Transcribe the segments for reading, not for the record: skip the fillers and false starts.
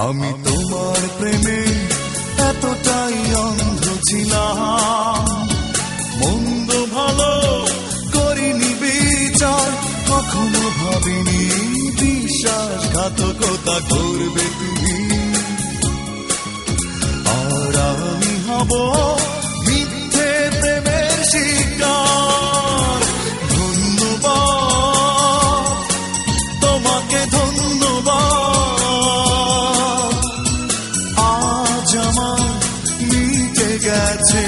আমি তোমার প্রেমে এতটাই অন্ধ ছিলাম, মন্দ ভালো করিনি বিচার, কখনো ভাবিনি বিশ্বাসঘাতকতা করবে তুমি। আর আমি হব মিথ্যে প্রেমের শিকার। ধন্যবাদ তোমাকে, ধন্যবাদ। আজ আমার মিটে গেছে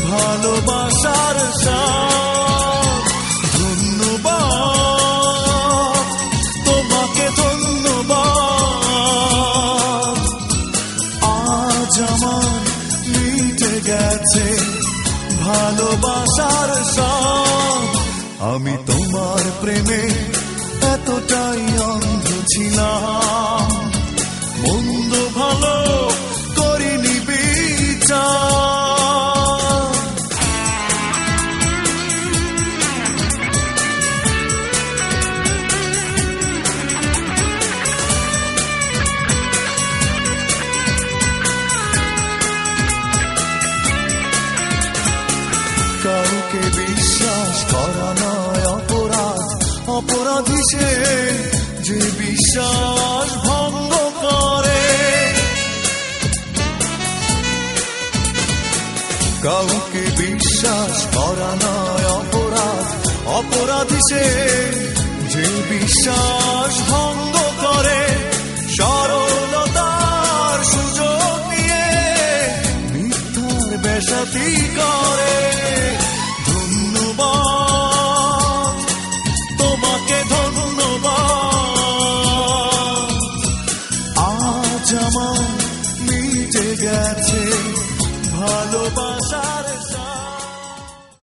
ভালোবাসার স্বাদ। ধন্যবাদ তোমাকে, ধন্যবাদ। আজ আমার মিটে গেছে ভালোবাসার স্বাদ। আমি তোমার প্রেমে এতটাই অন্ধ ছিলাম, মন্দ ভালো করিনি বিচার। কাউকে বিশ্বাস করা নয় অপরাধ, অপরাধী সে যে বিশ্বাস ভঙ্গ করে। কাউকে বিশ্বাস করা নয় অপরাধ, অপরাধী সে যে বিশ্বাস ভঙ্গ করে। সরলতার সুযোগ নিয়ে মিথ্যার বেশাতি করে। ধন্যবাদ তোমাকে, ধন্যবাদ। আজ আমার মিটে গেছে ভালোবাসার স্বাদ।